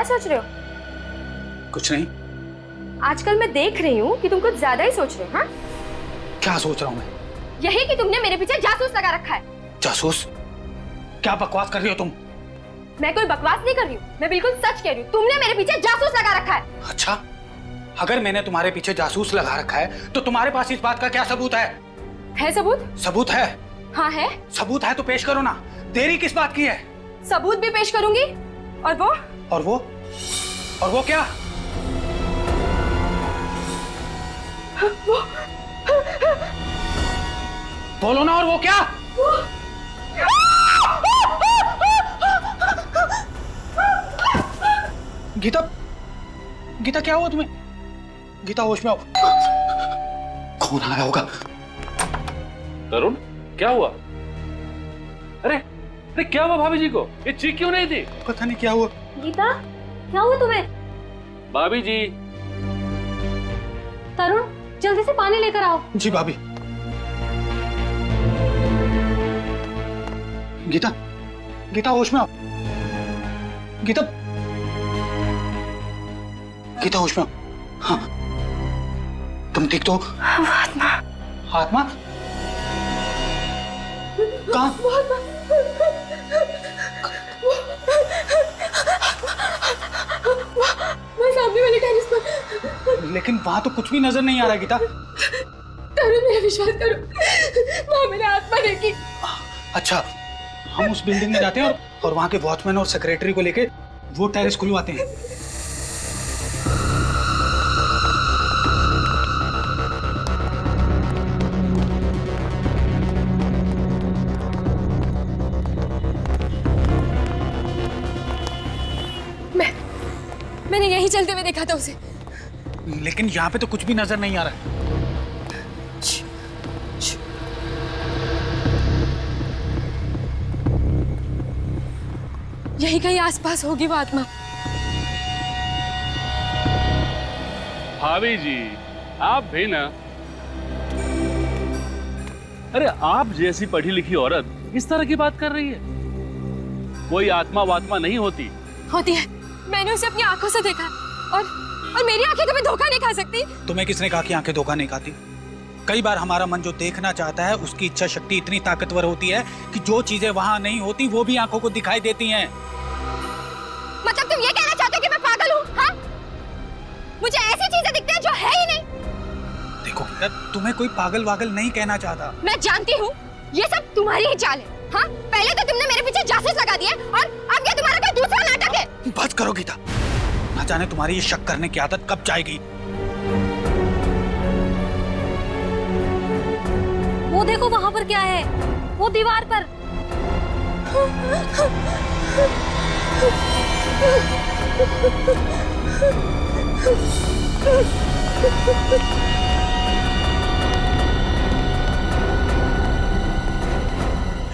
क्या सोच रहे हो? कुछ नहीं। आजकल मैं देख रही हूँ कि तुम कुछ ज्यादा ही सोच रहे हो। हाँ, क्या सोच रहा हूँ मैं? यही कि तुमने मेरे पीछे जासूस लगा रखा है। जासूस? क्या बकवास कर रही हो तुम? मैं कोई बकवास नहीं कर रही हूँ, मैं बिल्कुल सच कह रही हूँ। तुमने मेरे पीछे जासूस लगा रखा है। अच्छा, अगर मैंने तुम्हारे पीछे जासूस लगा रखा है तो तुम्हारे पास इस बात का क्या सबूत है? है सबूत? सबूत है? हाँ है। सबूत है तो पेश करो ना, देरी किस बात की है? सबूत भी पेश करूंगी। और वो? और वो? और वो क्या? वो बोलो ना, और वो क्या? गीता, गीता क्या हुआ तुम्हें? गीता होश में आओ। कौन आया होगा? तरुण, क्या हुआ? अरे अरे क्या हुआ भाभी जी को? ये चीख क्यों नहीं थी? पता नहीं क्या हुआ। गीता, क्या हुआ तुम्हें? भाभी जी। तरुण, जल्दी से पानी लेकर आओ। जी भाभी। गीता, गीता होश में आओ। गीता, गीता होश में आओ। हाँ, तुम ठीक तो? आत्मा। आत्मा? कहाँ? सामने वाले टेरेस पर। लेकिन वहां तो कुछ भी नजर नहीं आ रहा गीता। तरुण, मेरा विश्वास करो, वहां मैंने आत्मा देखी। अच्छा, हम उस बिल्डिंग में जाते हैं और वहां के वॉचमैन और सेक्रेटरी को लेके वो टेरेस खुलवाते हैं। मैंने यही चलते हुए देखा था उसे। लेकिन यहाँ पे तो कुछ भी नजर नहीं आ रहा है। यही कहीं आसपास होगी वो आत्मा। भाभी जी, आप भी ना। अरे आप जैसी पढ़ी लिखी औरत इस तरह की बात कर रही है? कोई आत्मा वात्मा नहीं होती। होती है, मैंने उसे अपनी आंखों से देखा। और मेरी आंखें कभी धोखा नहीं खा सकती। तुम्हें किसने कहा कि आंखें धोखा नहीं खाती? कई बार हमारा मन जो देखना चाहता है उसकी इच्छा शक्ति इतनी ताकतवर होती है कि जो चीजें वहां नहीं होती वो भी आंखों को दिखाई देती हैं। मतलब तुम ये कहना चाहते हो कि मैं पागल हूँ? हाँ? मुझे ऐसी चीजें दिखती हैं जो है ही नहीं। देखो गीता, तुम्हें कोई पागल वागल नहीं कहना चाहता। मैं जानती हूँ ये सब तुम्हारी ही चाल है। हाँ? पहले तो तुमने मेरे पीछे जासूस लगा दिया और अब ये तुम्हारा कोई दूसरा नाटक है। बस करो गीता, ना जाने तुम्हारी ये शक करने की आदत कब जाएगी। वो देखो वहां पर क्या है, वो दीवार पर।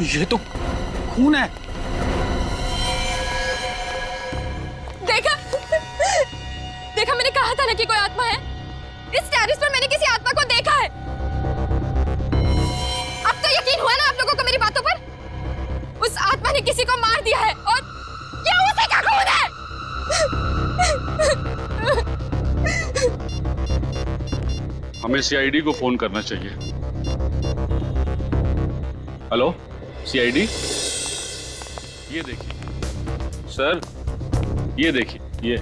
ये तो खून है। देखा, देखा, मैंने कहा था ना कि कोई आत्मा है। इस टेरेस पर मैंने किसी आत्मा को देखा है। अब तो यकीन हुआ ना आप लोगों को मेरी बातों पर? उस आत्मा ने किसी को मार दिया है और ये उसी का खून है। हमें सीआईडी को फोन करना चाहिए। हेलो सीआईडी, ये देखिए सर, ये देखिए, ये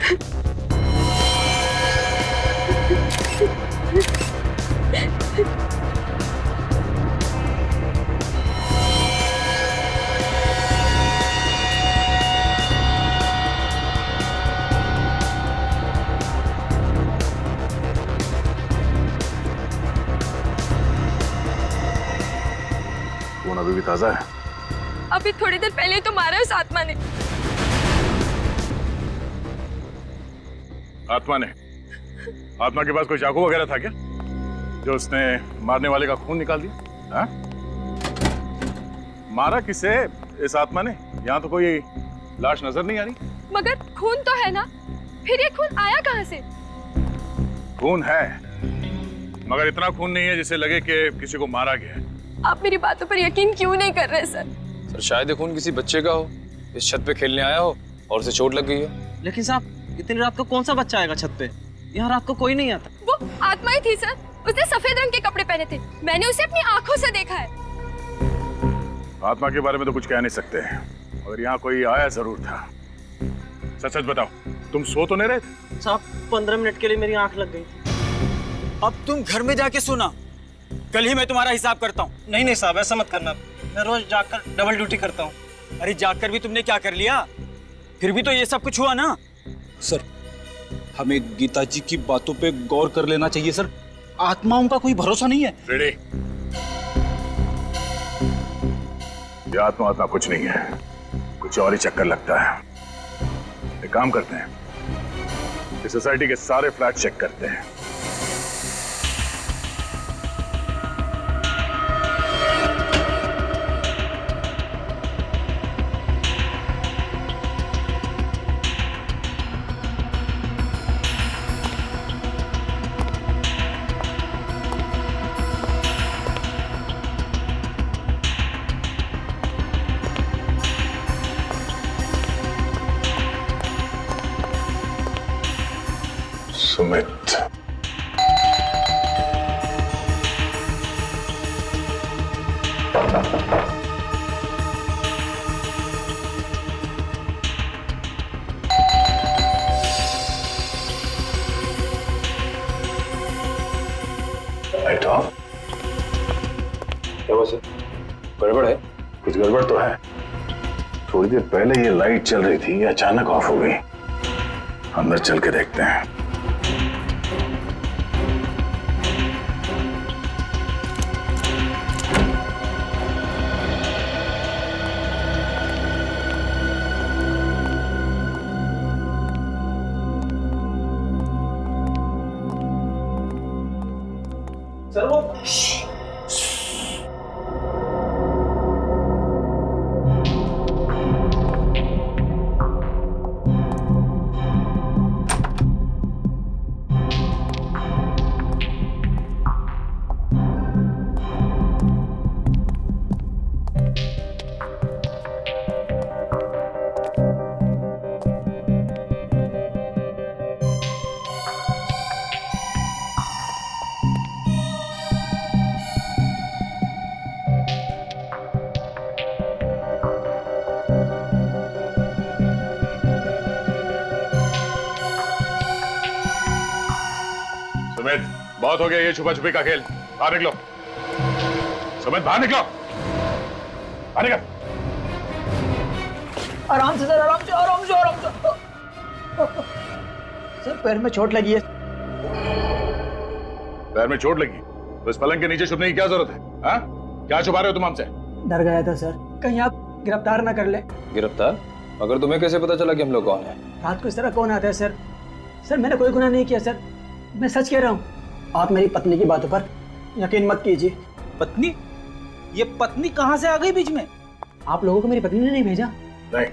खून अभी भी ताजा है। अभी थोड़ी देर पहले तो मारा उस आत्मा ने। आत्मा के पास कोई चाकू वगैरह था क्या जो उसने मारने वाले का खून निकाल दिया? हाँ? मारा किसे इस आत्मा ने? यहाँ तो कोई लाश नजर नहीं आ रही। मगर खून तो है ना, फिर ये खून आया कहाँ से? खून है, मगर इतना खून नहीं है जिससे लगे कि किसी को मारा गया है। आप मेरी बातों पर यकीन क्यों नहीं कर रहे सर? सर शायद ये खून किसी बच्चे का हो, इस छत पे खेलने आया हो और उसे चोट लग गई हो। लेकिन साहब, इतनी रात को कौन सा बच्चा आएगा छत पे? यहाँ रात को कोई नहीं आता। वो आत्मा ही थी सर, उसने सफेद रंग के कपड़े पहने थे, मैंने उसे अपनी आंखों से देखा है। आत्मा के बारे में तो कुछ कह नहीं सकते, और यहाँ कोई आया जरूर था। सच सच बताओ, तुम सो तो नहीं रहे थे? साहब 15 मिनट के लिए मेरी आंख लग गई थी। अब तुम घर में जाके सोना, कल ही मैं तुम्हारा हिसाब करता हूँ। नहीं नहीं साहब, ऐसा मत करना, मैं रोज जाकर डबल ड्यूटी करता हूँ। अरे जाकर भी तुमने क्या कर लिया? फिर भी तो ये सब कुछ हुआ ना। सर, हमें गीता जी की बातों पे गौर कर लेना चाहिए सर। आत्माओं का कोई भरोसा नहीं है। रेडी? ये आत्मा आत्मा कुछ नहीं है, कुछ और ही चक्कर लगता है। एक काम करते हैं, इस सोसाइटी के सारे फ्लैट चेक करते हैं। Sumit, light of. क्या हुआ सर? गड़बड़ है? कुछ गड़बड़ तो है। थोड़ी देर पहले ये लाइट चल रही थी, ये अचानक ऑफ हो गई। अंदर चल के देखते हैं। सर वो सुमित, बहुत हो गया ये छुपा छुपी का खेल। बाहर निकलो। सुमित, बाहर निकलो। बाहर निकल। आराम से सर, आराम से, आराम से, आराम से। सर पैर में चोट लगी है। पैर में चोट लगी तो इस पलंग के नीचे छुपने की क्या जरूरत है? हाँ? क्या छुपा रहे हो तुम हमसे? डर गया था सर, कहीं आप गिरफ्तार ना कर ले। गिरफ्तार? मगर तुम्हें कैसे पता चला कि हम लोग कौन हैं? रात को इस तरह कौन आता है सर? सर मैंने कोई गुनाह नहीं किया सर, मैं सच कह रहा हूँ। आप मेरी पत्नी की बातों पर यकीन मत कीजिए। पत्नी? ये पत्नी कहाँ से आ गई बीच में? आप लोगों को मेरी पत्नी ने नहीं भेजा। नहीं,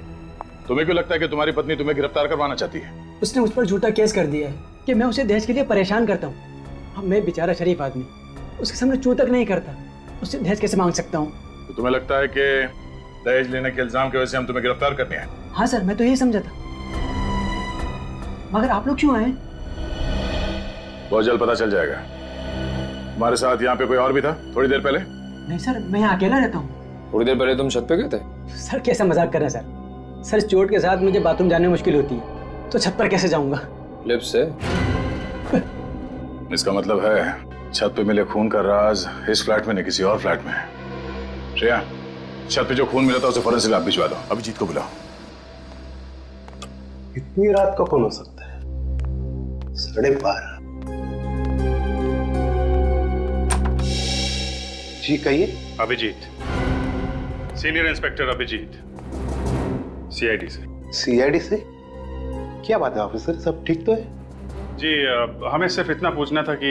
तुम्हें क्यों लगता है कि तुम्हारी पत्नी तुम्हें गिरफ्तार करवाना चाहती है? उसने मुझ पर झूठा केस कर दिया है कि मैं उसे दहेज के लिए परेशान करता हूँ। अब मैं बेचारा शरीफ आदमी उसके सामने चू तक नहीं करता, उससे दहेज कैसे मांग सकता हूँ? तो तुम्हें लगता है कि दहेज लेने के इल्जाम की वजह से हम तुम्हें गिरफ्तार करने आए? हाँ सर, मैं तो यही समझा था। मगर आप लोग क्यों आए? बहुत जल्द पता चल जाएगा। तुम्हारे साथ यहाँ पे कोई और भी था थोड़ी देर पहले? नहीं सर, मैं यहाँ अकेला रहता हूँ। थोड़ी देर पहले तुम छत पे गए थे? सर कैसा मजाक कर रहे हैं सर? सर चोट के साथ मुझे बाथरूम जाने में मुश्किल होती है, तो छत पर कैसे जाऊंगा? लिफ्ट से? इसका मतलब है छत पे मिले खून का राज इस फ्लैट में नहीं किसी और फ्लैट में है। श्रेया, छत पे जो खून मिला था उसे फौरन से लैब भिजवा दो। अभिजीत को बुलाओ। इतनी रात का कौन हो सकता है? 12:30। जी कहिए। Abhijeet, senior inspector Abhijeet, CID से। सीआईडी से? क्या बात है ऑफिसर, सब ठीक तो है? जी हमें सिर्फ इतना पूछना था कि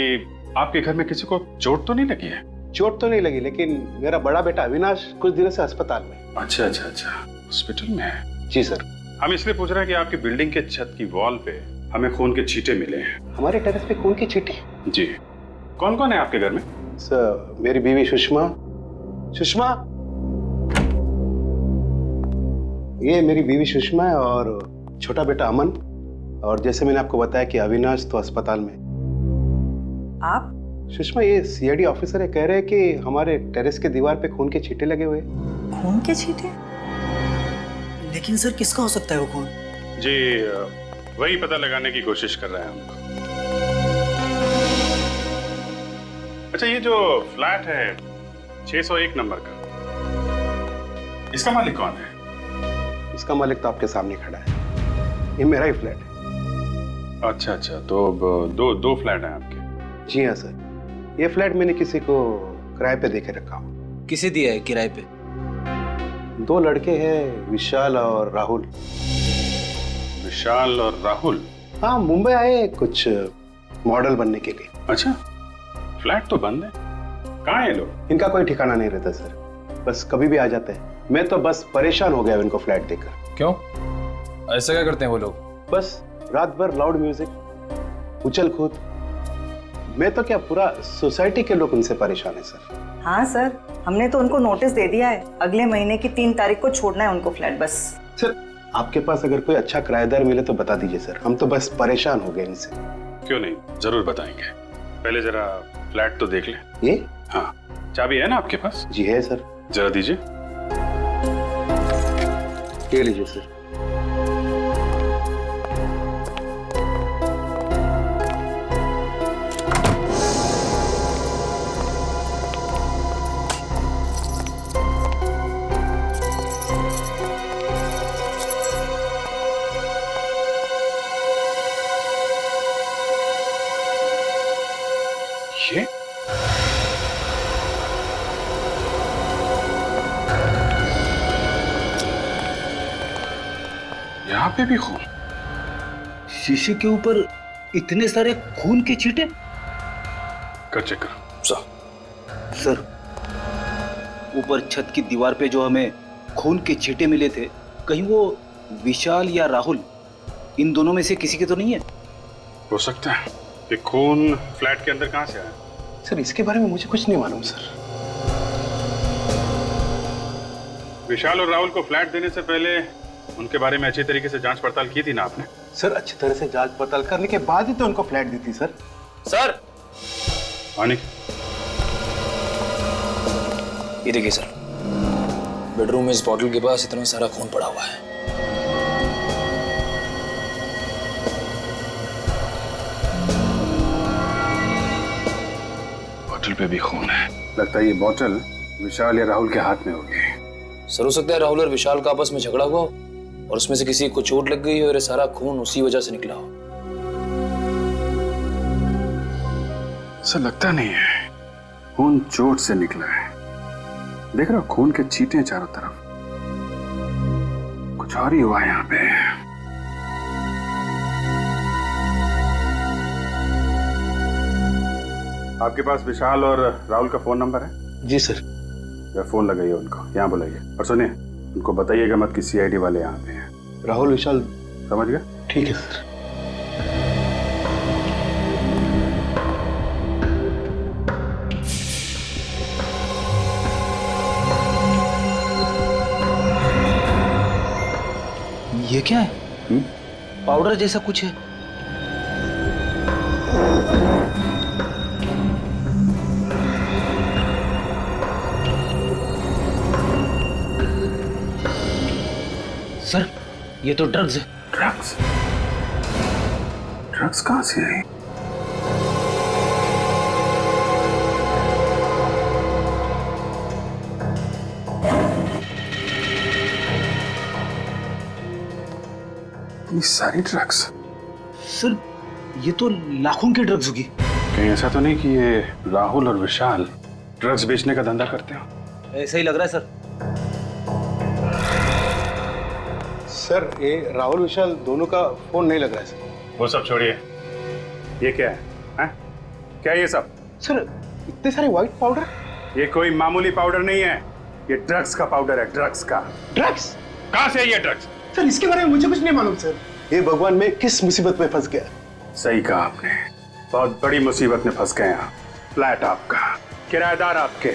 आपके घर में किसी को चोट तो नहीं लगी है? चोट तो नहीं लगी, लेकिन मेरा बड़ा बेटा अविनाश कुछ दिनों से अस्पताल में। अच्छा अच्छा अच्छा, हॉस्पिटल में है? जी सर। हम इसलिए पूछ रहे हैं कि आपकी बिल्डिंग के छत की वॉल पे हमें खून के छींटे मिले हैं। हमारे टेरेस पे खून की छींटे? जी। कौन कौन है आपके घर में? सर मेरी बीवी सुषमा। सुषमा, ये मेरी बीवी सुषमा है, और छोटा बेटा अमन, और जैसे मैंने आपको बताया कि अविनाश तो अस्पताल में। आप? सुषमा, ये सीआईडी ऑफिसर है, कह रहे हैं कि हमारे टेरेस के दीवार पे खून के छींटे लगे हुए हैं। खून के छींटे? लेकिन सर किसका हो सकता है वो खून? जी वही पता लगाने की कोशिश कर रहे हैं हम। अच्छा, ये जो फ्लैट है 601 नंबर का, इसका मालिक कौन है? इसका मालिक तो आपके सामने खड़ा है, ये मेरा ही फ्लैट है। अच्छा, तो अब दो फ्लैट हैं आपके? जी हाँ सर, ये फ्लैट मैंने किसी को किराए पे देके रखा हूँ। किसे दिया है किराए पे? 2 लड़के हैं, विशाल और राहुल। विशाल और राहुल? हाँ, मुंबई आए कुछ मॉडल बनने के लिए। अच्छा, फ्लैट तो बंद है, कहाँ है लोग? इनका कोई ठिकाना नहीं रहता सर, बस कभी भी आ जाते हैं। मैं तो बस परेशान हो गया इनको फ्लैट देखकर। क्यों? ऐसा क्या करते हैं वो लोग? बस रात भर लाउड म्यूजिक, उछल कूद। मैं तो क्या, पूरा सोसाइटी के लोग उनसे परेशान है सर। हाँ सर, हमने तो उनको नोटिस दे दिया है, अगले महीने की 3 तारीख को छोड़ना है उनको फ्लैट बस। सर, आपके पास अगर कोई अच्छा किराएदार मिले तो बता दीजिए सर, हम तो बस परेशान हो गए इनसे। क्यों नहीं, जरूर बताएंगे। पहले जरा फ्लैट तो देख लें। ये? हाँ, चाबी है ना आपके पास? जी है सर। जरा दीजिए। ये लीजिए सर। ये यहाँ पे भी खून? शीशे के ऊपर इतने सारे खून के छींटे? कर चेक करो। सर, ऊपर छत की दीवार पे जो हमें खून के छींटे मिले थे, कहीं वो विशाल या राहुल, इन दोनों में से किसी के तो नहीं है? हो सकता है कि खून फ्लैट के अंदर कहाँ से आया? सर, इसके बारे में मुझे कुछ नहीं मालूम सर। विशाल और राहुल को फ्लैट देने से पहले उनके बारे में अच्छी तरीके से जांच पड़ताल की थी ना आपने? सर, अच्छी तरह से जांच पड़ताल करने के बाद ही तो उनको फ्लैट दी थी सर। सर, आने ये देखिए सर, बेडरूम में इस बॉटल के पास इतना सारा खून पड़ा हुआ है। बोतल पे भी खून है। लगता है ये बोतल विशाल या राहुल के हाथ में होगी। सर, हो सकता है राहुल और विशाल का आपस में झगड़ा हुआ और उसमें से किसी को चोट लग गई और ये सारा खून उसी वजह से निकला हो। ऐसा लगता नहीं है, खून चोट से निकला है। देख रहा खून के छींटे चारों तरफ, कुछ और ही हुआ है यहाँ पे। आपके पास विशाल और राहुल का फोन नंबर है? जी सर। फोन लगाइए उनको, यहाँ बुलाइए। और सुनिए, उनको बताइएगा मत कि सीआईडी वाले यहाँ पे हैं। राहुल विशाल, समझ गया? ठीक है सर। ये क्या है? पाउडर जैसा कुछ है। सर, ये तो ड्रग्स है। ड्रग्स? ड्रग्स कहाँ से आई? इतनी सारी ड्रग्स? सर, ये तो लाखों की ड्रग्स होगी। कहीं ऐसा तो नहीं कि ये राहुल और विशाल ड्रग्स बेचने का धंधा करते हो? ऐसा ही लग रहा है सर। सर, ये राहुल विशाल दोनों का फोन नहीं लग रहा है सर। वो सब छोड़िए, ये क्या है? हैं? क्या है ये सब? सर, इतने सारे व्हाइट पाउडर? ये कोई मामूली पाउडर नहीं है, ये ड्रग्स का पाउडर है। ड्रग्स का। ड्रग्स? कहाँ से है ये ड्रग्स? सर, इसके बारे में मुझे कुछ नहीं मालूम सर। ये भगवान, मैं किस मुसीबत में फंस गया। सही कहा आपने, बहुत बड़ी मुसीबत में फंस गए आप। फ्लैट आपका, किराएदार आपके,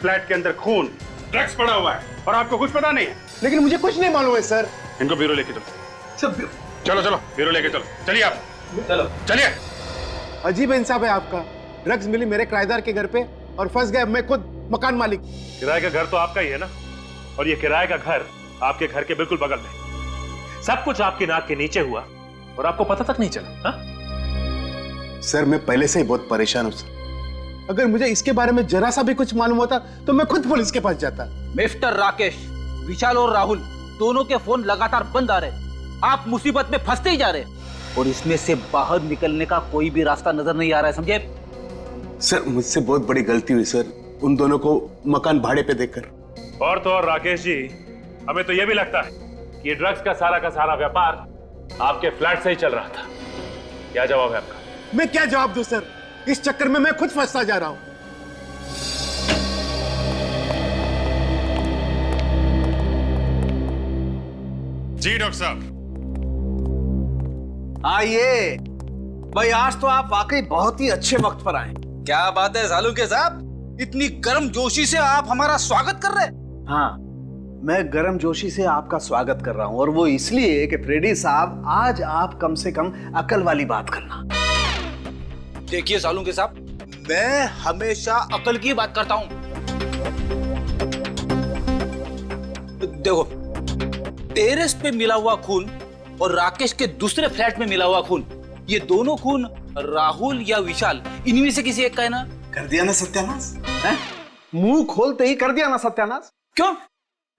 फ्लैट के अंदर खून, ड्रग्स पड़ा हुआ है और आपको कुछ पता नहीं है। लेकिन मुझे कुछ नहीं मालूम है सर। इनको ब्यूरो लेके चलो। सर, चलो चलो हीरो लेके चलो, चलिए आप, चलो चलिए। अजीब इंसाफ है आपका। ड्रग्स मिली मेरे किराएदार के घर पे और फंस गए मैं खुद मकान मालिक। किराए का घर तो आपका ही है ना, और ये किराए का घर आपके घर के बिल्कुल बगल में। सब कुछ आपकी नाक के नीचे हुआ और आपको पता तक नहीं चला। हाँ? सर मैं पहले से ही बहुत परेशान हूं सर। अगर मुझे इसके बारे में जरा सा भी कुछ मालूम होता तो मैं खुद पुलिस के पास जाता। मिस्टर राकेश, विशाल और राहुल दोनों के फोन लगातार बंद आ रहे। आप मुसीबत में फंसते ही जा रहे और इसमें से बाहर निकलने का कोई भी रास्ता नजर नहीं आ रहा है, समझे? सर मुझसे बहुत बड़ी गलती हुई सर, उन दोनों को मकान भाड़े पे देकर। और तो और राकेश जी, हमें तो यह भी लगता है कि ये ड्रग्स का सारा व्यापार आपके फ्लैट से ही चल रहा था। क्या जवाब है आपका? मैं क्या जवाब दूं सर, इस चक्कर में मैं खुद फंसता जा रहा हूं। जी डॉक्टर साहब। आइए भाई, आज तो आप वाकई बहुत ही अच्छे वक्त पर आए। क्या बात है सालुके साहब, इतनी गर्म जोशी से आप हमारा स्वागत कर रहे हैं? हाँ, मैं गर्म जोशी से आपका स्वागत कर रहा हूं, और वो इसलिए कि फ्रेडी साहब आज आप कम से कम अकल वाली बात करना। देखिए सालुके साहब, मैं हमेशा अकल की बात करता हूं। देखो, टेरेस पे मिला हुआ खून और राकेश के दूसरे फ्लैट में मिला हुआ खून, ये दोनों खून राहुल या विशाल, इनमें से किसी एक का है ना? कर दिया ना सत्यानाश, मुंह खोलते ही कर दिया ना सत्यानाश। क्यों?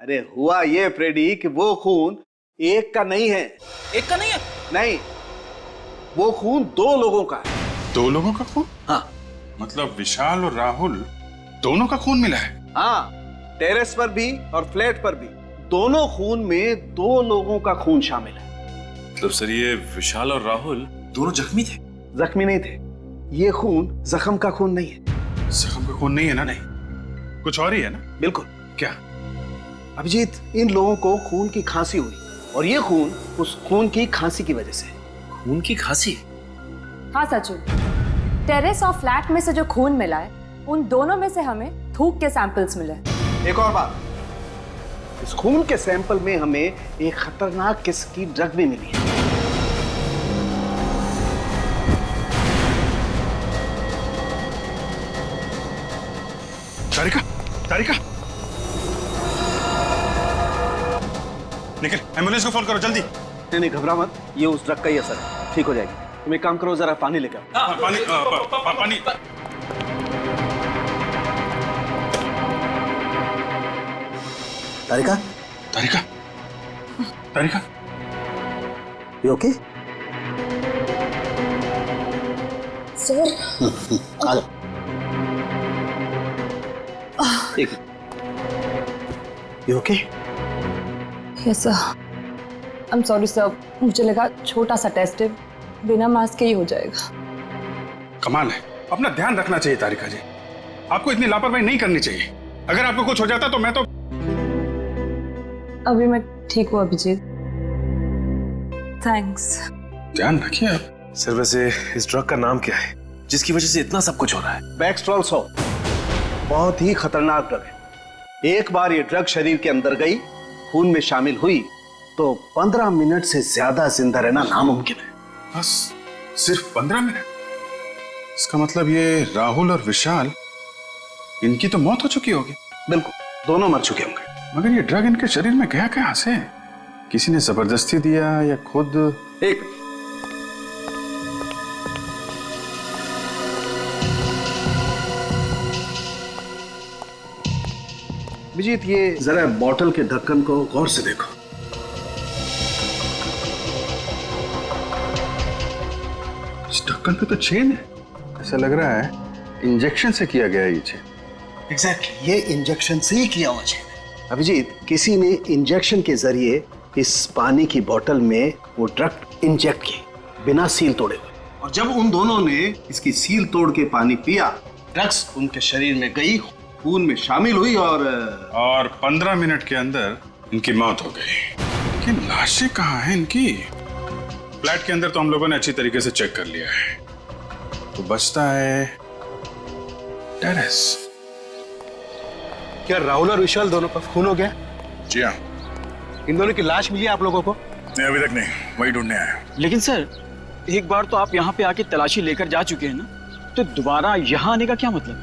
अरे हुआ ये फ्रेडी कि वो खून एक का नहीं है। एक का नहीं है? नहीं, वो खून दो लोगों का है। दो लोगों का खून? हाँ, मतलब विशाल और राहुल दोनों का खून मिला है? हाँ, टेरेस पर भी और फ्लैट पर भी दोनों खून में दो लोगों का खून शामिल है। मतलब सर ये विशाल और राहुल दोनों जख्मी थे? जख्मी नहीं थे, ये खून जख्म का खून नहीं है। जख्म का खून नहीं है ना? नहीं, कुछ और ही है ना? बिल्कुल। क्या? अभिजीत, इन लोगों को खून की खांसी हुई और ये खून उस खून की खांसी की वजह से। खून की खांसी? हाँ सचिन, टेरेस और फ्लैट में से जो खून मिला है, उन दोनों में से हमें थूक के सैंपल्स मिले। एक और बात, इस खून के सैंपल में हमें एक खतरनाक किस्म की ड्रग भी मिली है। तारिका, तारिका, निकल, एम्बुलेंस को फोन करो जल्दी। नहीं घबरा मत, ये उस ड्रग का ही असर है, ठीक हो जाएगी। तुम एक काम करो, जरा पानी लेकर आओ। पानी, पानी। तारिका, तारिका, तारिका, यू ओके? सर, आ जाओ। ठीक, you okay? Yes sir. I am sorry sir, मुझे लगा छोटा सा टेस्ट है, बिना मास्क के ही हो जाएगा। कमाल है, अपना ध्यान रखना चाहिए तारिका जी, आपको इतनी लापरवाही नहीं करनी चाहिए। अगर आपको कुछ हो जाता तो मैं तो। अभी मैं ठीक हूँ अभिजीत, थैंक्स। ध्यान रखिए आप। सर वैसे इस ड्रग का नाम क्या है जिसकी वजह से इतना सब कुछ हो रहा है? बैक्सट्रॉल 100 बहुत ही खतरनाक ड्रग है। एक बार ये ड्रग शरीर के अंदर गई, खून में शामिल हुई, तो 15 मिनट से ज्यादा जिंदा रहना नामुमकिन है। बस सिर्फ 15 मिनट? इसका मतलब ये राहुल और विशाल, इनकी तो मौत हो चुकी होगी। बिल्कुल, दोनों मर चुके होंगे। मगर ये ड्रग इनके शरीर में गया कहां से? किसी ने जबरदस्ती दिया या खुद? एक विजीत, ये जरा बॉटल के ढक्कन को गौर से देखो। इस ढक्कन पे तो चेन है, ऐसा लग रहा है इंजेक्शन से किया गया ये चेन। एग्जैक्टली, ये इंजेक्शन से ही किया हुआ चेन है। अभिजीत, किसी ने इंजेक्शन के जरिए इस पानी की बोतल में वो ड्रग इंजेक्ट की, बिना सील तोड़े हुए, और जब उन दोनों ने इसकी सील तोड़ के पानी पिया, ड्रग्स उनके शरीर में गई, खून में शामिल हुई और 15 मिनट के अंदर इनकी मौत हो गई। लेकिन लाशें कहाँ हैं इनकी? फ्लैट के अंदर तो हम लोगों ने अच्छी तरीके से चेक कर लिया है, तो बचता है टेरेस। क्या राहुल और विशाल दोनों का खून हो गया? जी हाँ। इन दोनों की लाश मिली आप लोगों को? नहीं, अभी तक नहीं। वही ढूंढने आए। लेकिन सर, एक बार तो आप यहाँ पे आके तलाशी लेकर जा चुके हैं ना, तो दोबारा यहाँ आने का क्या मतलब?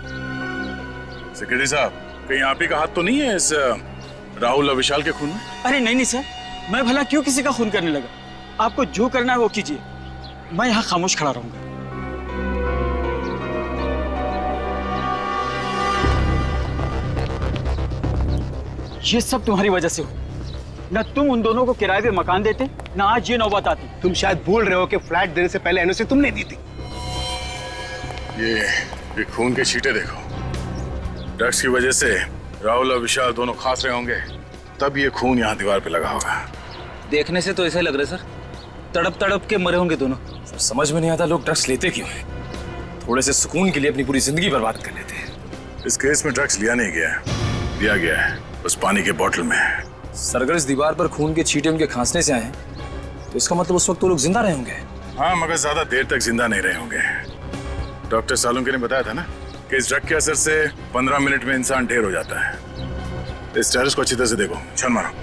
सेक्रेटरी साहब, कहीं आप ही का हाथ तो नहीं है इस राहुल और विशाल के खून में? अरे नहीं नहीं सर, मैं भला क्यों किसी का खून करने लगा? आपको जो करना है वो कीजिए, मैं यहाँ खामोश खड़ा रहूंगा। ये सब तुम्हारी वजह से हो। न तुम उन दोनों को किराए पे मकान देते, न आज ये नौबत आती। तुम शायद भूल रहे हो कि फ्लैट देने से पहले एनओसी तुमने दी थी। ये खून के छींटे देखो। ड्रग्स की वजह से राहुल और विशाल दोनों खास रहे होंगे, तब ये खून यहाँ दीवार पे लगा होगा। देखने से तो ऐसा लग रहा है सर, तड़प तड़प के मरे होंगे दोनों। सर समझ में नहीं आता लोग ड्रग्स लेते क्यों हैं? थोड़े से सुकून के लिए अपनी पूरी जिंदगी बर्बाद कर लेते हैं। इस केस में ड्रग्स लिया नहीं गया, दिया गया है उस पानी के बोतल में। सर अगर इस दीवार पर खून के छींटे उनके खांसने से आए तो इसका मतलब उस वक्त वो लोग जिंदा रहे होंगे। हाँ, मगर ज्यादा देर तक जिंदा नहीं रहे होंगे। डॉक्टर सालुंके ने बताया था ना कि इस ड्रग के असर से 15 मिनट में इंसान ढेर हो जाता है। इस टेरेस को अच्छी तरह से देखो, छन मारो।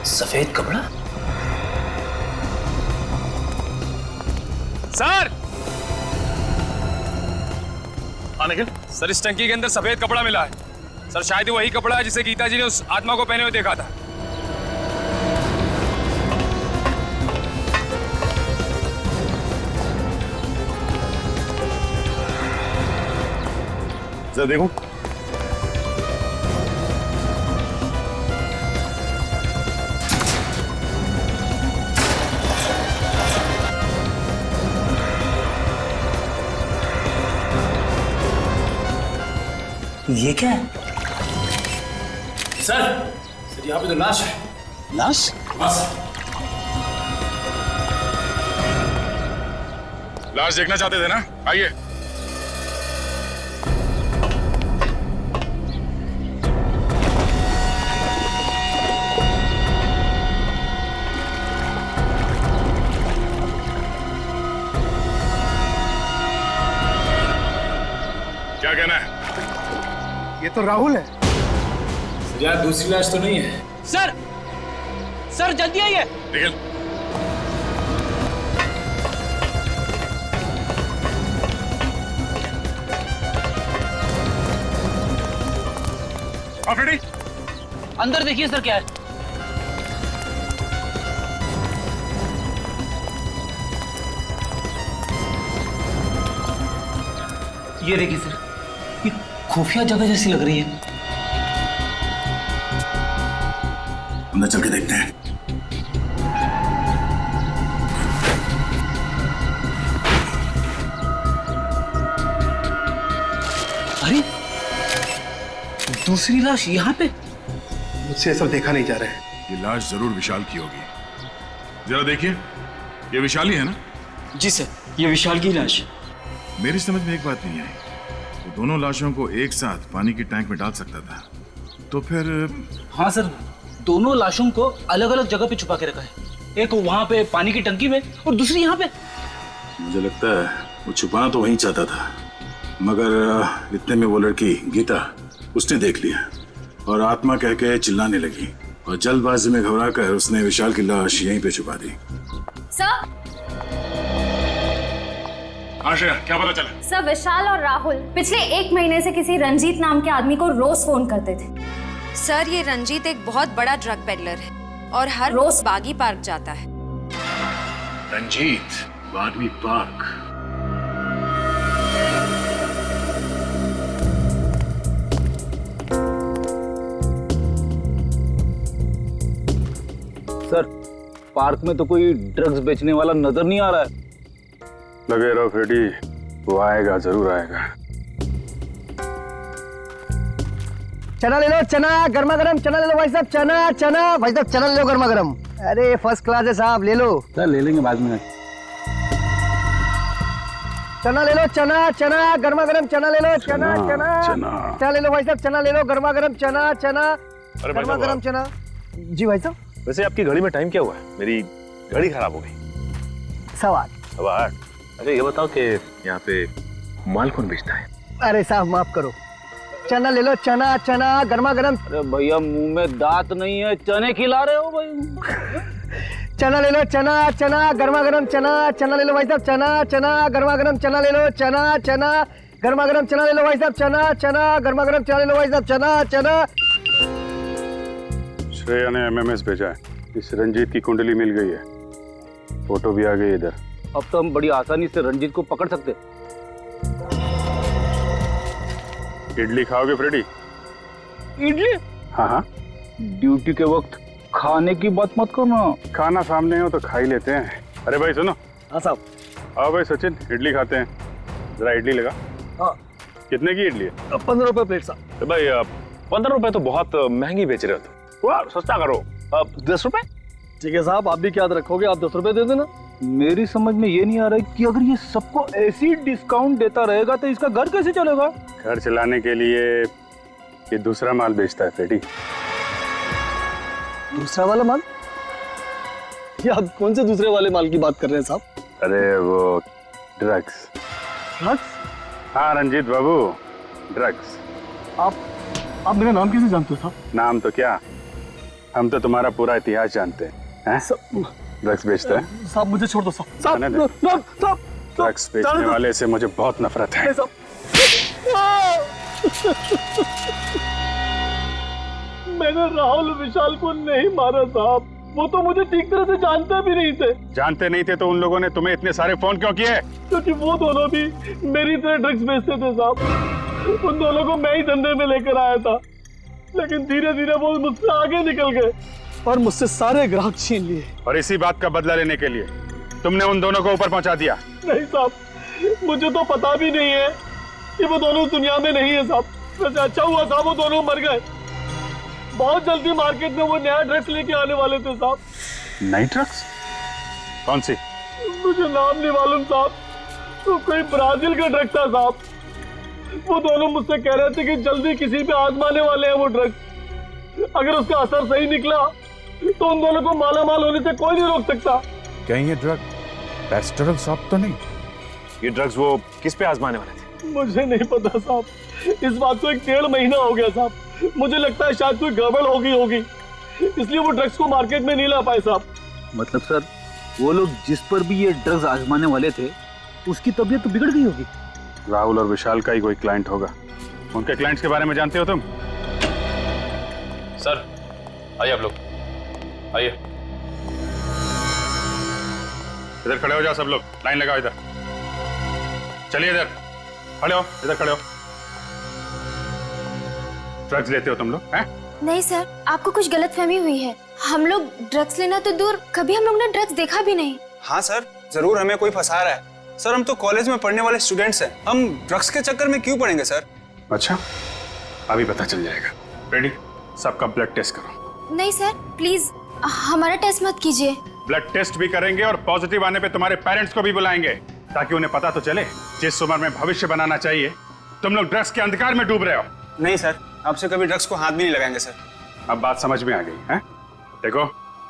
सफेद कपड़ा? सर निखिल, सर इस टंकी के अंदर सफेद कपड़ा मिला है। सर शायद वही कपड़ा है जिसे गीता जी ने उस आत्मा को पहने हुए देखा था। जरा देखो। ये क्या है? सर यहाँ पे तो लाश है। लाश? लाश देखना चाहते थे ना? आइए। क्या कहना है? ये तो राहुल है। यार दूसरी लाश तो नहीं है। सर जल्दी आइए। निखिल, आफरीदी, अंदर देखिए सर क्या है। ये देखिए सर, ये खुफिया जगह जैसी लग रही है। अंदर चल के देखते हैं। अरे दूसरी लाश यहाँ पे? मुझसे ये सब देखा नहीं जा रहा है। ये लाश जरूर विशाल की होगी। जरा देखिए, ये विशाल ही है ना? जी सर, ये विशाल की लाश है। मेरी समझ में एक बात नहीं आई, वो दोनों लाशों को एक साथ पानी की टैंक में डाल सकता था, तो फिर? हाँ सर, दोनों लाशों को अलग अलग जगह पे छुपा के रखा है। एक वहां पे पानी की टंकी में और दूसरी यहाँ पे। मुझे लगता है वो छुपाना तो वहीं चाहता था, मगर इतने में वो लड़की गीता उसने देख लिया और आत्मा कह के चिल्लाने लगी और जल्दबाजी में घबराकर उसने विशाल की लाश यहीं पे छुपा दी। सर, आशा, क्या पता चला? सर विशाल और राहुल पिछले 1 महीने से किसी रंजीत नाम के आदमी को रोज फोन करते थे। सर ये रंजीत एक बहुत बड़ा ड्रग पेडलर है और हर रोज बागी पार्क जाता है। रंजीत बागवी पार्क? पार्क में तो कोई ड्रग्स बेचने वाला नजर नहीं आ रहा है। लगे रहो फ्रेडी, वो आएगा, जरूर आएगा। चना ले लो, चना गर्मा गर्म चना ले लो भाई साहब, चना चना भाई साहब, चना ले लो गर्मा गर्म। अरे फर्स्ट क्लास है साहब, ले लो। सर ले लेंगे बाद में। चना ले लो, चना चना गर्मा गर्म चना ले लो, चना चना चना ले लो भाई साहब, चना ले लो गर्मा गर्म चना चना गर्मा गर्म चना। जी भाई साहब। वैसे आपकी घड़ी में टाइम क्या हुआ है? मेरी घड़ी खराब हो गई। 8:15। अच्छा ये बताओ कि यहाँ पे माल कौन बेचता है? अरे साहब माफ करो, चना ले लो, चना चना गर्मा गर्म। अरे भैया मुंह में दांत नहीं है, चने खिला रहे हो भाई। चना ले लो, चना चना गर्मा गर्म चना चना ले लो भाई साहब, चना चना गर्मा गर्म चना ले लो, चना चना गर्मा गर्म चना ले लो भाई साहब, चना चना गर्मा गर्म चना ले लो भाई साहब, चना चना। श्रेया ने एमएमएस भेजा है, इस रंजीत की कुंडली मिल गई है, फोटो भी आ गई इधर। अब तो हम बड़ी आसानी से रंजीत को पकड़ सकते। इडली खाओगे फ्रेडी? इडली? हाँ हाँ, ड्यूटी के वक्त खाने की बात मत करना। खाना सामने हो तो खा ही लेते हैं। अरे भाई सुनो। हाँ साहब। आओ भाई सचिन, इडली खाते हैं। जरा इडली लगा। हाँ। कितने की इडली है? 15 रुपए प्लेट साहब। तो भाई 15 रुपए तो बहुत महंगी बेच रहे हो तुम, वाह सस्ता करो। 10 रुपए? ठीक है साहब, आप भी क्या याद रखोगे, आप 10 रुपए दे देना। मेरी समझ में ये नहीं आ रहा है कि अगर ये सबको ऐसी डिस्काउंट देता रहेगा तो इसका घर कैसे चलेगा? घर चलाने के लिए ये दूसरा माल बेचता है फ्रेडी। दूसरा वाला माल? ये आप कौन से दूसरे वाले माल की बात कर रहे हैं साहब? अरे वो ड्रग्स। ड्रग्स? हाँ रंजीत बाबू, ड्रग्स। आप मेरा नाम कैसे जानते हो साहब? नाम तो क्या, हम तो तुम्हारा पूरा इतिहास जानते हैं। ड्रग्स बेचता है? साहब मुझे छोड़ दो साहब। साहब ड्रग्स बेचने वाले से मुझे बहुत नफरत है। मैंने राहुल विशाल को नहीं मारा साहब, वो तो मुझे ठीक तरह से जानते भी नहीं थे। जानते नहीं थे तो उन लोगों ने तुम्हें इतने सारे फोन क्यों किए? क्योंकि वो दोनों भी मेरी तरह ड्रग्स बेचते थे साहब। उन दोनों को मैं ही धंधे में लेकर आया था, लेकिन धीरे धीरे वो मुझसे आगे निकल गए और मुझसे सारे ग्राहक छीन लिए। और इसी बात का बदला लेने के लिए तुमने उन दोनों को ऊपर पहुंचा दिया? नहीं साहब, मुझे तो पता भी नहीं है कि वो दोनों दुनिया में नहीं है साहब। वैसे अच्छा हुआ साहब वो दोनों मर गए। बहुत जल्दी मार्केट में वो नया ड्रग्स लेके आने वाले थे साहब। नई ड्रग्स? कौन सी? मुझे नाम नहीं मालूम साहब, तो कोई ब्राजील का ड्रग्स था साहब। वो दोनों मुझसे कह रहे थे कि जल्दी किसी पे आजमाने वाले हैं वो ड्रग्स। अगर उसका असर सही निकला तो उन दोनों को मालामाल होने से कोई नहीं रोक सकता। कहीं ये ड्रग पेस्टरल शॉप तो नहीं? ये ड्रग्स वो किस पे आजमाने वाले थे? मुझे नहीं पता साहब, इस बात को 1.5 महीना हो गया साहब। मुझे लगता है शायद कोई गड़बड़ होगी, इसलिए वो ड्रग्स को मार्केट में नहीं ला पाए साहब। मतलब सर वो लोग जिस पर भी ये ड्रग्स आजमाने वाले थे उसकी तबीयत तो बिगड़ गई होगी। राहुल और विशाल का ही कोई क्लाइंट होगा। उनके क्लाइंट्स के बारे में जानते हो तुम? सर आइए आप लोग, आइए। इधर खड़े हो जाओ सब लोग, लाइन लगाओ इधर। चलिए इधर खड़े हो, इधर खड़े हो। ड्रग्स लेते हो तुम लोग हैं? नहीं सर, आपको कुछ गलतफहमी हुई है। हम लोग ड्रग्स लेना तो दूर, कभी हम लोग ने ड्रग्स देखा भी नहीं। हाँ सर, जरूर हमें कोई फंसा रहा है। सर हम तो कॉलेज में पढ़ने वाले स्टूडेंट्स हैं, हम ड्रग्स के चक्कर में क्यों पड़ेंगे सर? अच्छा, अभी पता चल जाएगा। रेडी, सबका ब्लड टेस्ट करो। नहीं सर प्लीज, हमारा टेस्ट मत कीजिए। ब्लड टेस्ट भी करेंगे और पॉजिटिव आने पे तुम्हारे पेरेंट्स को भी बुलाएंगे, ताकि उन्हें पता तो चले जिस उम्र में भविष्य बनाना चाहिए तुम लोग ड्रग्स के अंधकार में डूब रहे हो। नहीं सर, आपसे कभी ड्रग्स को हाथ भी नहीं लगाएंगे सर। अब बात समझ में आ गई है? देखो,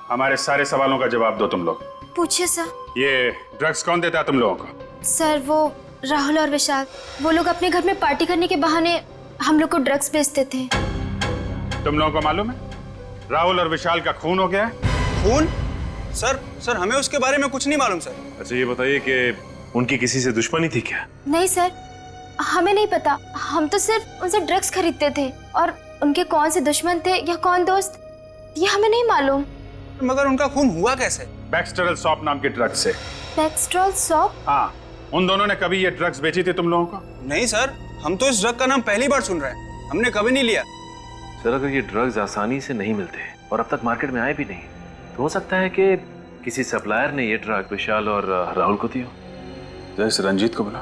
हमारे सारे सवालों का जवाब दो तुम लोग। पूछिए सर। ये ड्रग्स कौन देता है तुम लोगों को? सर वो राहुल और विशाल, वो लोग अपने घर में पार्टी करने के बहाने हम लोग को ड्रग्स बेचते थे। तुम लोगों को मालूम है राहुल और विशाल का खून हो गया है? खून? सर हमें उसके बारे में कुछ नहीं मालूम सर। अच्छा ये बताइए कि उनकी किसी से दुश्मनी थी क्या? नहीं सर, हमें नहीं पता। हम तो सिर्फ उनसे ड्रग्स खरीदते थे, और उनके कौन से दुश्मन थे या कौन दोस्त, ये हमें नहीं मालूम। मगर उनका खून हुआ कैसे? बैक्सटेरल सॉप नाम के ड्रग्स से। बैक्सटेरल सॉप? हाँ, उन दोनों ने कभी ये ड्रग्स बेची थी तुम लोगों को? नहीं सर, हम तो इस ड्रग का नाम पहली बार सुन रहे हैं, हमने कभी नहीं लिया। सर अगर ये ड्रग्स आसानी से नहीं मिलते और अब तक मार्केट में आए भी नहीं, तो हो सकता है कि किसी सप्लायर ने ये ड्रग विशाल और राहुल को दिया। जैसे रंजीत को बुला।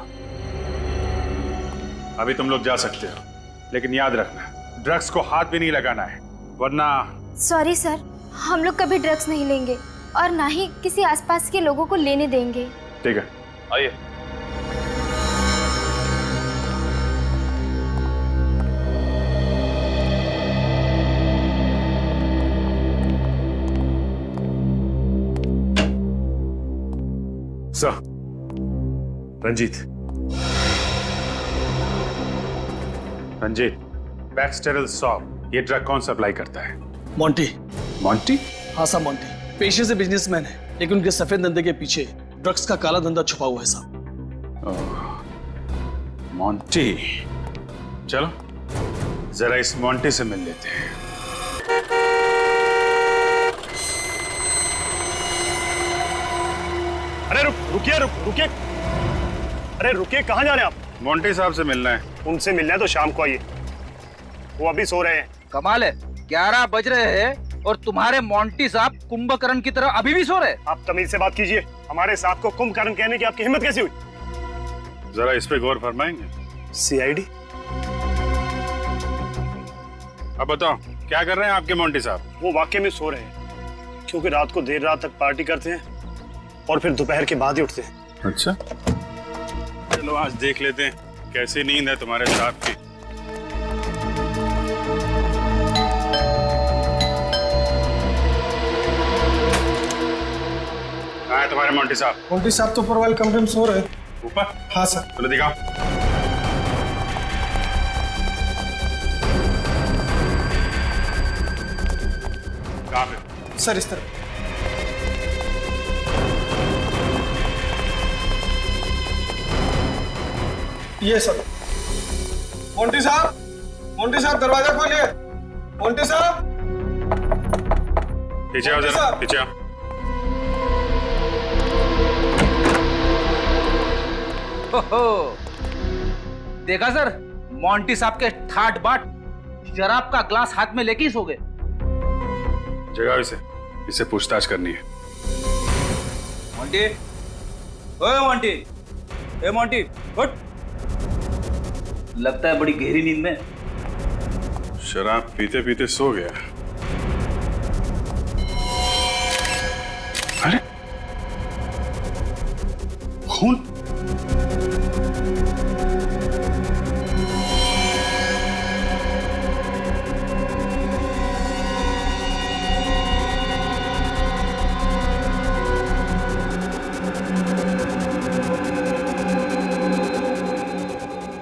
अभी तुम लोग जा सकते हो, लेकिन याद रखना ड्रग्स को हाथ भी नहीं लगाना है, वरना। सॉरी सर, हम लोग कभी ड्रग्स नहीं लेंगे और ना ही किसी आसपास के लोगों को लेने देंगे। ठीक है, आइए। Sir, Ranjeet. Ranjeet, Baxter shop ये ड्रग कौन सप्लाई करता है? मोंटी। मोंटी? हाँ साहब, मोंटी पेशे से बिजनेसमैन है, लेकिन उनके सफेद धंधे के पीछे ड्रग्स का काला धंधा छुपा हुआ है साहब। मोंटी, चलो जरा इस मोंटी से मिल लेते हैं। अरे रुकिए रुकिए, अरे रुकिए, कहाँ जा रहे हैं आप? मोंटी साहब से मिलना है। उनसे मिलना है तो शाम को आइए, वो अभी सो रहे हैं। कमाल है, 11 बज रहे हैं और तुम्हारे मोंटी साहब कुंभकर्ण की तरह अभी भी सो रहे। आप तमीज से बात कीजिए, हमारे साथ को कुंभकर्ण कहने की आपकी हिम्मत कैसी हुई? जरा इस पे गौर फरमाएंगे? सीआईडी। अब बताओ क्या कर रहे हैं आपके मोंटी साहब? वो वाकई में सो रहे हैं, क्योंकि रात को देर रात तक पार्टी करते हैं और फिर दोपहर के बाद ही उठते हैं। अच्छा, चलो आज देख लेते हैं कैसी नींद है तुम्हारे साहब की। कहाँ है तुम्हारे मोंटी साहब? मोंटी साहब तो ऊपर वाले कमरे में सो रहे हैं। ऊपर? हाँ सर। चलो दिखाओ। कहाँ पे? सर इस तरफ। ये सर। मोंटी साहब दरवाजा खोलिए। मोंटी साहब, पीछे आओ जरा, पीछे आओ। देखा सर, मोंटी साहब के ठाट बाट शराब का ग्लास हाथ में लेके ही सो गए। जगाओ इसे, इसे पूछताछ करनी है। मोंटी, ओए मोंटी, ए मोंटी, उठ। लगता है बड़ी गहरी नींद में। शराब पीते पीते सो गया। अरे खून!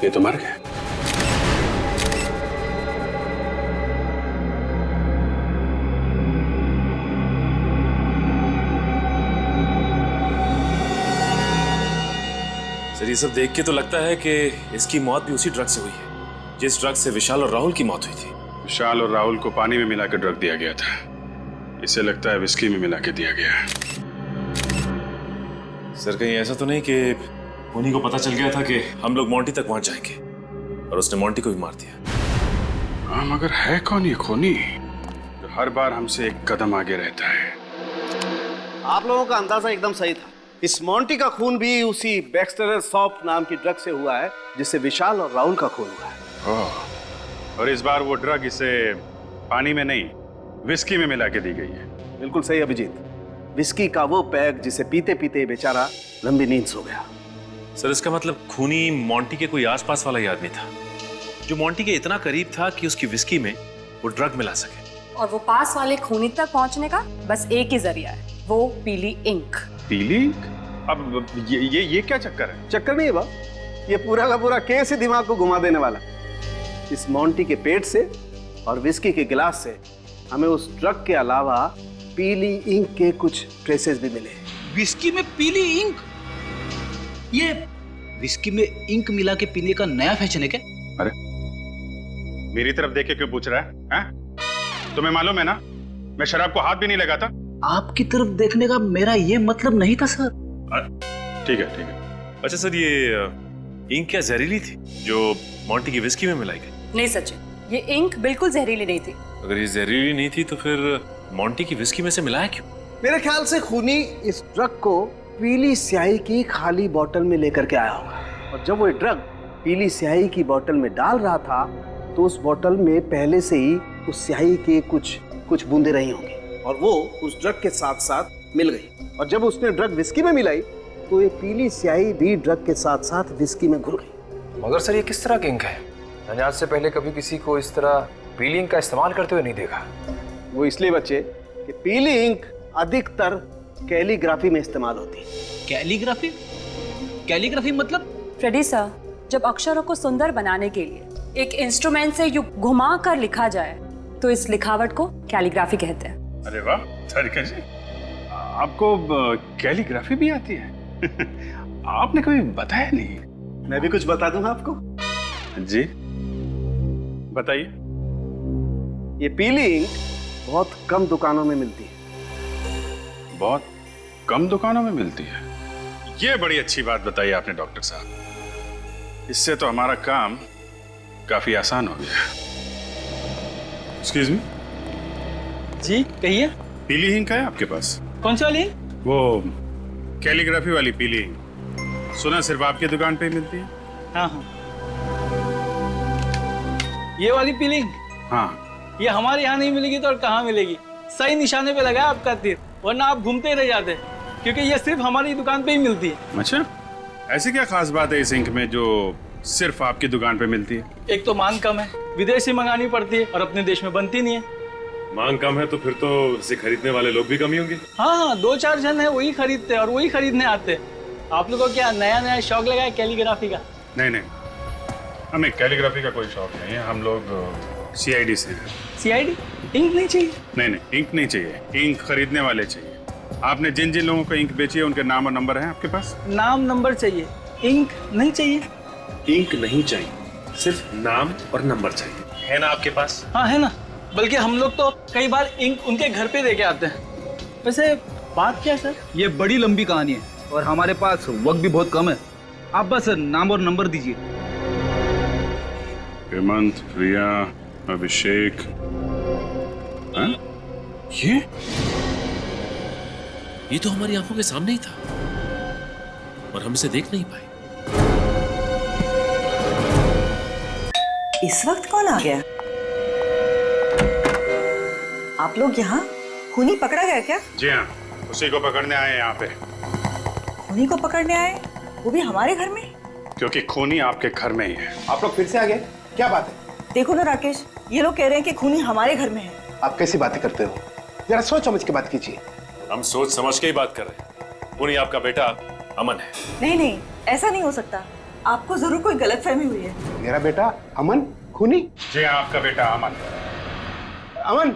ये तो मर गया। सर, ये सब देख के तो लगता है कि इसकी मौत भी उसी ड्रग से हुई है जिस ड्रग से विशाल और राहुल की मौत हुई थी। विशाल और राहुल को पानी में मिला के ड्रग दिया गया था। इसे लगता है विस्की में मिला के दिया गया। सर, कहीं ऐसा तो नहीं कि उन्हीं को पता चल गया था कि हम लोग मोंटी तक पहुंच जाएंगे और उसने मोंटी को भी मार दिया? हाँ, मगर है कौन ये खूनी जो हर बार हमसे एक कदम आगे रहता है? आप लोगों का अंदाजा एकदम सही था। इस मोंटी का खून भी उसी बैक्सटर शॉप नाम की ड्रग से हुआ है जिससे विशाल और राहुल का खून हुआ है। और इस बार वो ड्रग इसे पानी में नहीं, विस्की में मिला के दी गई है। बिल्कुल सही अभिजीत, विस्की का वो पैक जिसे पीते पीते बेचारा लंबी नींद सो गया। सर, इसका मतलब खूनी मोंटी के कोई आसपास वाला ही आदमी था जो मोंटी के इतना करीब था कि उसकी विस्की में वो ड्रग मिला सके। और वो पास वाले खूनी तक पहुंचने का बस एक ही जरिया है, वो पीली इंक। पीली इंक? अब ये क्या चक्कर है? चक्कर नहीं है बाप, ये पूरा का पूरा केस ही दिमाग को घुमा देने वाला। इस मोंटी के पेट से और विस्की के गिलास से हमें उस ड्रग के अलावा पीली इंक के कुछ ट्रेसेस भी मिले। विस्की में पीली इंक? ये विस्की में इंक मिला के पीने का नया फैशन है क्या? अरे मेरी तरफ देख के क्यों पूछ रहा है? तुम्हें मालूम है ना, मैं शराब को हाथ भी नहीं लगाता। आपकी तरफ देखने का मेरा ये मतलब नहीं था सर। ठीक है, ठीक है। अच्छा सर, ये इंक क्या जहरीली थी जो मोंटी की विस्की में मिलाई गई? नहीं सचिन, ये इंक बिल्कुल जहरीली नहीं थी। अगर ये जहरीली नहीं थी तो फिर मोंटी की विस्की में से मिलाया क्यों? मेरे ख्याल से खूनी इस ड्रग को पीली स्याही की खाली बोतल में लेकर के आया होगा, और जब वो ड्रग पीली स्याही की बोतल में डाल रहा था तो उस बोतल में पहले से ही उस स्याही के कुछ बूंदे रही होंगी और वो उस ड्रग के साथ साथ मिल गई, और जब उसने ड्रग विस्की में मिलाई तो ये पीली स्याही भी ड्रग के साथ साथ विस्की में घुल गई। मगर सर ये किस तरह की इंक है? मैंने आज से पहले कभी किसी को इस तरह पीली इंक का इस्तेमाल करते हुए नहीं देखा। वो इसलिए बच्चे कि पीली इंक अधिकतर कैलीग्राफी में इस्तेमाल होती है। कैलीग्राफी? कैलीग्राफी मतलब? फ्रेडी सर, जब अक्षरों को सुंदर बनाने के लिए एक इंस्ट्रूमेंट से यूं घुमा कर लिखा जाए तो इस लिखावट को कैलीग्राफी कहते हैं। अरे वाह तारिका जी, आपको कैलीग्राफी भी आती है? आपने कभी बताया नहीं। मैं भी कुछ बता दूं आपको? जी बताइए। ये पीली इंक बहुत कम दुकानों में मिलती है। बहुत कम दुकानों में मिलती है? ये बड़ी अच्छी बात बताई आपने डॉक्टर साहब, इससे तो हमारा काम काफी आसान हो गया। Excuse me. जी कहिए। पीली इंक है आपके पास? कौन सी वाली? वो कैलीग्राफी वाली पीली इंक। सुना सिर्फ आपकी दुकान पे ही मिलती है? हाँ हाँ, ये वाली पीली इंक? हाँ। ये हमारे यहाँ नहीं मिलेगी तो और कहाँ मिलेगी? सही निशाने पे लगा आपका तीर, वरना आप घूमते रह जाते, क्योंकि ये सिर्फ हमारी दुकान पे ही मिलती है। अच्छा, ऐसी क्या खास बात है इस इंक में जो सिर्फ आपकी दुकान पे मिलती है? एक तो मांग कम है, विदेश से मंगानी पड़ती है और अपने देश में बनती नहीं है। मांग कम है तो फिर तो इसे खरीदने वाले लोग भी कम ही होंगे। हाँ हाँ, 2-4 जन है वही खरीदते और वही खरीदने आते। आप लोगों को क्या नया नया शौक लगा है कैलीग्राफी का? नहीं नहीं, हमें कैलीग्राफी का कोई शौक नहीं है, हम लोग CID से हैं। CID? इंक नहीं चाहिए? नहीं नहीं, इंक नहीं चाहिए, इंक खरीदने वाले चाहिए। आपने जिन जिन लोगों को इंक बेची है उनके नाम और नंबर हैं आपके पास? नाम नंबर चाहिए, इंक नहीं चाहिए। इंक नहीं चाहिए, सिर्फ नाम और नंबर चाहिए, है ना आपके पास? हाँ है ना, बल्कि हम लोग तो कई बार इंक उनके घर पे देके आते हैं। वैसे बात क्या है सर? ये बड़ी लंबी कहानी है और हमारे पास वक्त भी बहुत कम है, आप बस नाम और नंबर दीजिए। हेमंत, प्रिया, अभिषेक। हाँ? ये तो हमारी आंखों के सामने ही था और हम इसे देख नहीं पाए। इस वक्त कौन आ गया? आप लोग यहाँ? खूनी पकड़ा गया क्या? जी हाँ, उसी को पकड़ने आए हैं यहाँ पे। खूनी को पकड़ने आए, वो भी हमारे घर में? क्योंकि खूनी आपके घर में ही है। आप लोग फिर से आ गए, क्या बात है? देखो ना राकेश, ये लोग कह रहे हैं कि खूनी हमारे घर में है। आप कैसी बातें करते हो? जरा सोच समझ के बात कीजिए। हम सोच समझ के ही बात कर रहे हैं। खूनी आपका बेटा अमन है। नहीं नहीं, ऐसा नहीं हो सकता, आपको जरूर कोई गलतफहमी हुई है। मेरा बेटा अमन खूनी? जी हाँ, आपका बेटा अमन। अमन?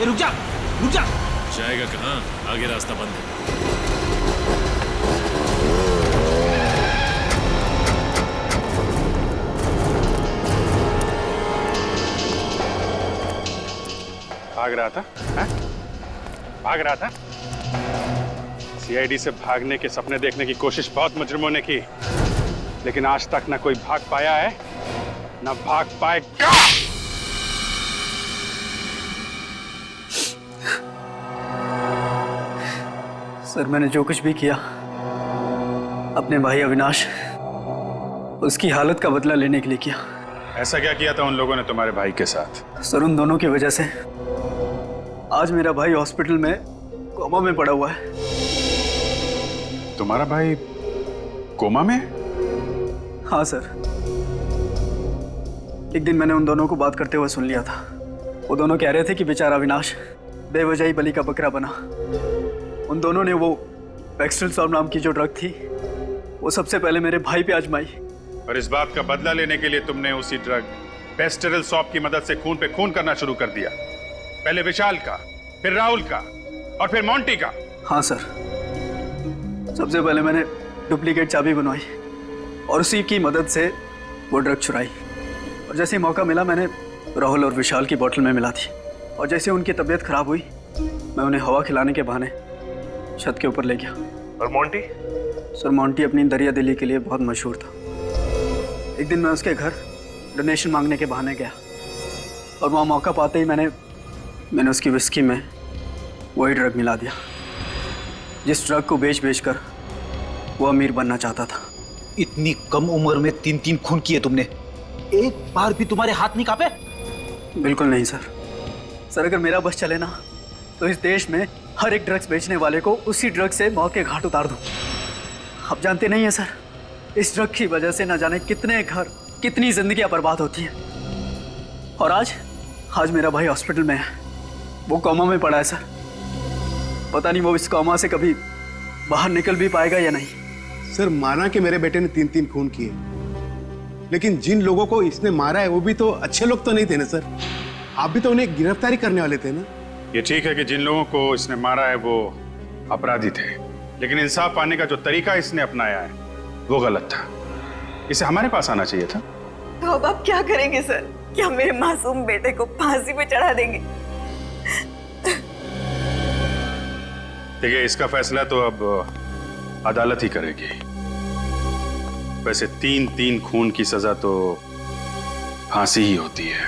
रुक जा, रुक जा। जाएगा कहाँ? आगे रास्ता बंद है। भाग रहा था? है? भाग रहा था? CID से भागने के सपने देखने की कोशिश बहुत मुजरिमों ने की, लेकिन आज तक ना कोई भाग पाया है ना भाग पाएगा। सर, मैंने जो कुछ भी किया अपने भाई अविनाश, उसकी हालत का बदला लेने के लिए किया। ऐसा क्या किया था उन लोगों ने तुम्हारे भाई के साथ? सर, उन दोनों की वजह से आज मेरा भाई हॉस्पिटल में कोमा में पड़ा हुआ है। तुम्हारा भाई कोमा में? हाँ सर। एक दिन मैंने उन दोनों को बात करते हुए सुन लिया था। वो दोनों कह रहे थे कि बेचारा अविनाश बेवजह ही बलि का बकरा बना। उन दोनों ने वो पेक्स्ट्रल सॉल्व नाम की जो ड्रग थी वो सबसे पहले मेरे भाई पे आजमाई। और इस बात का बदला लेने के लिए तुमने उसी ड्रग पेस्टेरल सॉप की मदद से खून पे खून करना शुरू कर दिया। पहले विशाल का, फिर राहुल का और फिर मोंटी का। हाँ सर। सबसे पहले मैंने डुप्लीकेट चाबी बनवाई और उसी की मदद से वो ड्रग चुराई। और जैसे ही मौका मिला मैंने राहुल और विशाल की बोतल में मिला दी। और जैसे उनकी तबीयत खराब हुई मैं उन्हें हवा खिलाने के बहाने छत के ऊपर ले गया। और मोंटी? सर मोंटी अपनी दरिया दिली के लिए बहुत मशहूर था। एक दिन मैं उसके घर डोनेशन मांगने के बहाने गया और वहाँ मौका पाते ही मैंने उसकी विस्की में वही ड्रग मिला दिया जिस ड्रग को बेच कर वो अमीर बनना चाहता था। इतनी कम उम्र में 3 खून किए तुमने, एक बार भी तुम्हारे हाथ नहीं कांपे? बिल्कुल नहीं सर। सर अगर मेरा बस चले ना तो इस देश में हर एक ड्रग्स बेचने वाले को उसी ड्रग से मौत के घाट उतार दूं। आप जानते नहीं है सर, इस ड्रग की वजह से न जाने कितने घर, कितनी जिंदगियां बर्बाद होती हैं। और आज मेरा भाई हॉस्पिटल में है, वो कोमा में पड़ा है सर। पता नहीं वो इस कोमा से कभी बाहर निकल भी पाएगा या नहीं। सर माना कि मेरे बेटे ने 3 खून किए, लेकिन जिन लोगों को इसने मारा है वो भी तो अच्छे लोग तो नहीं थे ना सर। आप भी तो उन्हें गिरफ्तारी करने वाले थे ना। ये ठीक है कि जिन लोगों को इसने मारा है वो अपराधी थे, लेकिन इंसाफ पाने का जो तरीका इसने अपनाया है वो गलत था। इसे हमारे पास आना चाहिए था। तो अब आप क्या करेंगे सर? क्या मेरे मासूम बेटे को फांसी पे चढ़ा देंगे? देखिए इसका फैसला तो अब अदालत ही करेगी। वैसे 3 खून की सजा तो फांसी ही होती है।